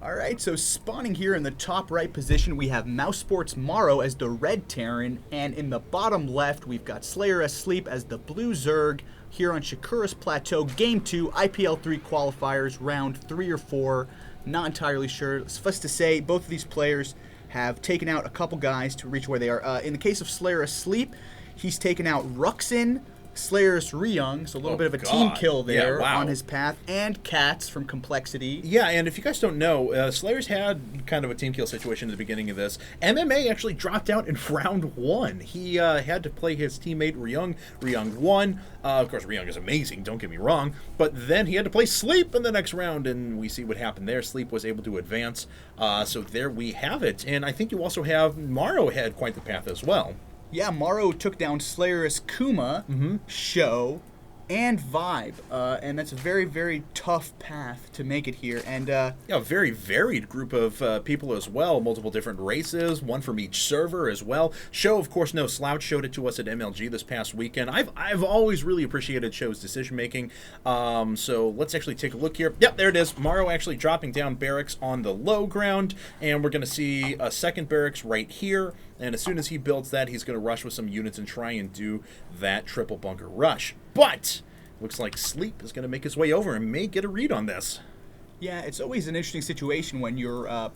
All right, so spawning here in the top right position, we have Mouse Sports Morrow as the red Terran, and in the bottom left, we've got Slayer Asleep as the blue Zerg here on Shakura's Plateau, Game 2, IPL 3 qualifiers, round 3 or 4, not entirely sure. Suffice to say, both of these players have taken out a couple guys to reach where they are. In the case of Slayer Asleep, he's taken out Ruxin, Slayer's Ryung, so a little bit of a team kill there on his path, and Cats from Complexity. Yeah, and if you guys don't know, Slayer's had kind of a team kill situation at the beginning of this. MMA actually dropped out in round 1. He had to play his teammate Ryung. Ryung won. Of course, Ryung is amazing, don't get me wrong, but then he had to play Sleep in the next round, and we see what happened there. Sleep was able to advance, so there we have it. And I think you also have Morrow had quite the path as well. Yeah, Morrow took down Slayer's Kuma, Show, and Vibe, and that's a very, very tough path to make it here. And yeah, a very varied group of people as well, multiple different races, one from each server as well. Show, of course, no slouch, showed it to us at MLG this past weekend. I've always really appreciated Show's decision making. So let's actually take a look here. Yep, there it is. Morrow actually dropping down barracks on the low ground, and we're going to see a second barracks right here. And as soon as he builds that, he's going to rush with some units and try and do that triple bunker rush. But looks like Sleep is going to make his way over and may get a read on this. Yeah, it's always an interesting situation when you're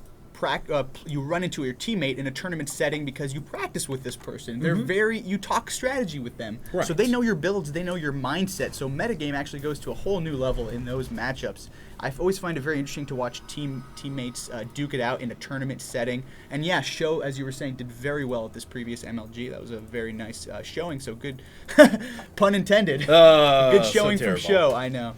you run into your teammate in a tournament setting because you practice with this person. They're you talk strategy with them. Right. So they know your builds, they know your mindset. So metagame actually goes to a whole new level in those matchups. I always find it very interesting to watch teammates duke it out in a tournament setting. And yeah, Show, as you were saying, did very well at this previous MLG. That was a very nice showing. So good, pun intended. Good showing from Show, I know.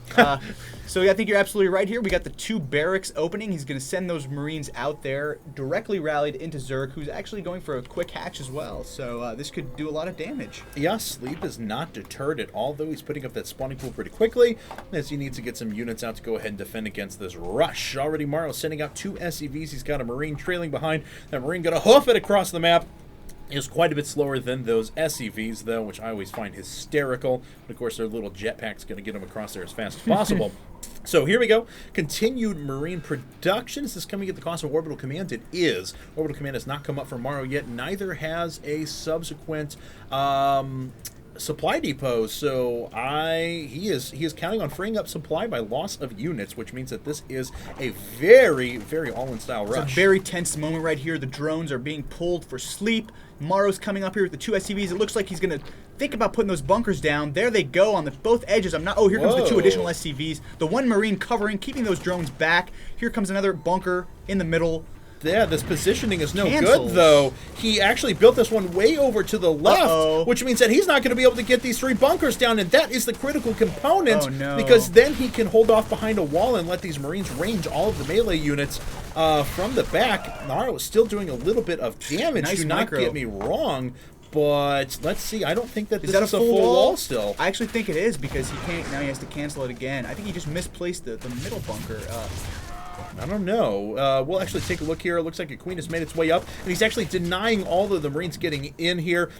So yeah, I think you're absolutely right here. We got the 2 barracks opening. He's going to send those Marines out there, directly rallied into Zerg, who's actually going for a quick hatch as well. So this could do a lot of damage. Yeah, Sleep is not deterred at all, though. He's putting up that spawning pool pretty quickly, as he needs to get some units out to go ahead and defend against this rush. Already Morrow sending out 2 SCVs. He's got a Marine trailing behind. That Marine going to hoof it across the map. Is quite a bit slower than those SCVs, though, which I always find hysterical. But of course, their little jetpack's going to get them across there as fast as possible. So here we go. Continued Marine production. Is this coming at the cost of Orbital Command? It is. Orbital Command has not come up for Morrow yet. Neither has a subsequent supply depot, so he is counting on freeing up supply by loss of units, which means that this is a very, very all-in style rush. It's a very tense moment right here. The drones are being pulled for Sleep. Morrow's coming up here with the 2 SCVs. It looks like he's going to think about putting those bunkers down. There they go on both edges. Oh, here comes the 2 additional SCVs. The 1 Marine covering, keeping those drones back. Here comes another bunker in the middle. Yeah, this positioning is no good, though. He actually built this one way over to the left, which means that he's not going to be able to get these 3 bunkers down, and that is the critical component, because then he can hold off behind a wall and let these Marines range all of the melee units from the back. Morrow is still doing a little bit of damage, nice do not get me wrong, but let's see. I don't think that this is a full wall still. I actually think it is, because he can't. Now he has to cancel it again. I think he just misplaced the middle bunker. I don't know. We'll actually take a look here. It looks like a Queen has made its way up, and he's actually denying all of the Marines getting in here.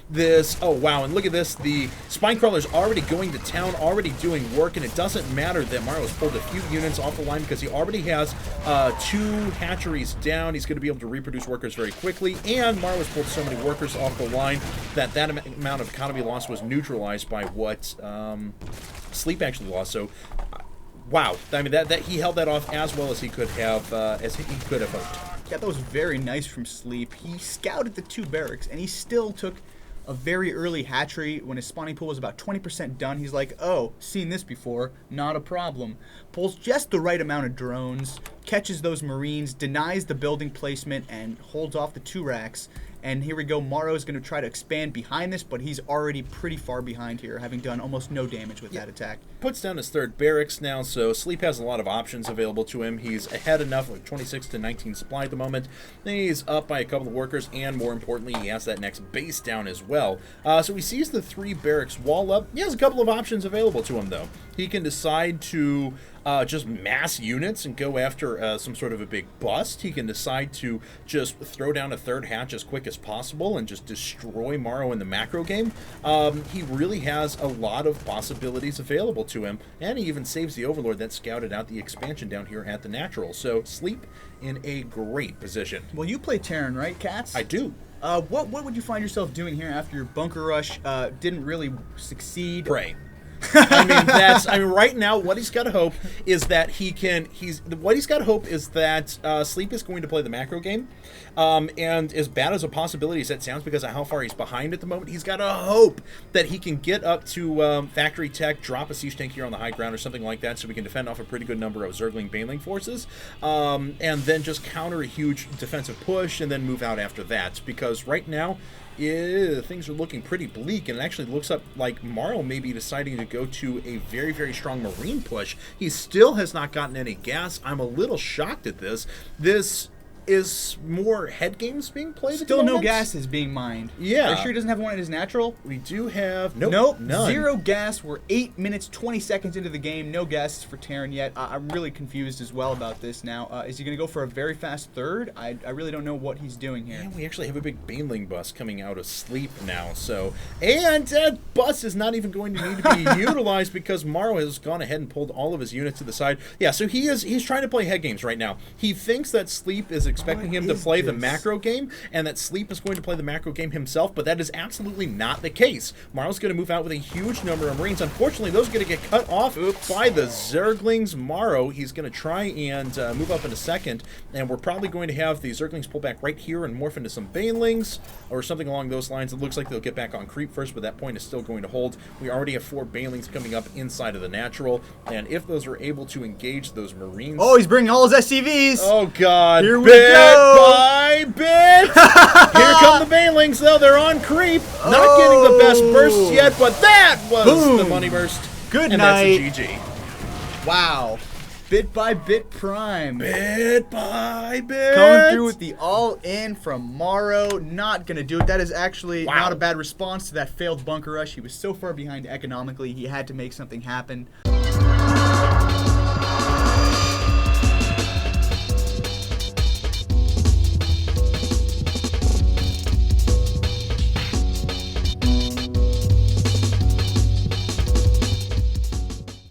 Oh wow, and look at this. The Spine Crawler's already going to town, already doing work, and it doesn't matter that Morrow has pulled a few units off the line because he already has 2 hatcheries down. He's going to be able to reproduce workers very quickly, and Morrow has pulled so many workers off the line that amount of economy loss was neutralized by what Sleep actually lost. So wow, I mean that he held that off as well as he could have hoped. Yeah, that was very nice from Sleep. He scouted the 2 barracks, and he still took a very early hatchery when his spawning pool was about 20% done. He's like, oh, seen this before, not a problem. Pulls just the right amount of drones, catches those Marines, denies the building placement, and holds off the 2 racks. And here we go. Morrow is going to try to expand behind this, but he's already pretty far behind here, having done almost no damage with that attack. Puts down his 3rd barracks now, so Sleep has a lot of options available to him. He's ahead enough, like 26 to 19 supply at the moment. Then he's up by a couple of workers, and more importantly, he has that next base down as well. So he sees the 3 barracks wall up. He has a couple of options available to him, though. He can decide to just mass units and go after some sort of a big bust. He can decide to just throw down a 3rd hatch as quick as as possible and just destroy Morrow in the macro game, he really has a lot of possibilities available to him, and he even saves the Overlord that scouted out the expansion down here at the natural. So Sleep in a great position. Well, you play Terran, right, Cats? I do. What would you find yourself doing here after your bunker rush didn't really succeed? Pray. I mean, right now, what he's got to hope is that Sleep is going to play the macro game. And as bad as a possibility as that sounds because of how far he's behind at the moment, he's got to hope that he can get up to factory tech, drop a siege tank here on the high ground or something like that so we can defend off a pretty good number of Zergling Baneling forces, and then just counter a huge defensive push and then move out after that, because right now things are looking pretty bleak, and it actually looks up like Morrow may be deciding to go to a very, very strong Marine push. He still has not gotten any gas. I'm a little shocked at this. This is more head games being played. Still no gas is being mined. Yeah. Are you sure he doesn't have one in his natural? We do have... Nope. None. 0 gas. We're 8 minutes, 20 seconds into the game. No gas for Terran yet. I'm really confused as well about this now. Is he going to go for a very fast third? I really don't know what he's doing here. And we actually have a big Baneling bus coming out of Sleep now. And that bus is not even going to need to be utilized because Morrow has gone ahead and pulled all of his units to the side. Yeah, so he's trying to play head games right now. He thinks that Sleep is expecting him to play the macro game, and that Sleep is going to play the macro game himself, but that is absolutely not the case. Morrow's going to move out with a huge number of Marines. Unfortunately, those are going to get cut off by the Zerglings. Morrow, he's going to try and move up in a second, and we're probably going to have the Zerglings pull back right here and morph into some Banelings, or something along those lines. It looks like they'll get back on creep first, but that point is still going to hold. We already have 4 Banelings coming up inside of the natural, and if those are able to engage those Marines... Oh, he's bringing all his SCVs! Oh, God. Here we go! By bit! Here come the Banelings, though. They're on creep. Not getting the best bursts yet, but that was the money burst. Good and night. That's a GG. Wow. Bit by bit prime. Bit by bit. Coming through with the all-in from Morrow. Not going to do it. That is actually not a bad response to that failed bunker rush. He was so far behind economically, he had to make something happen.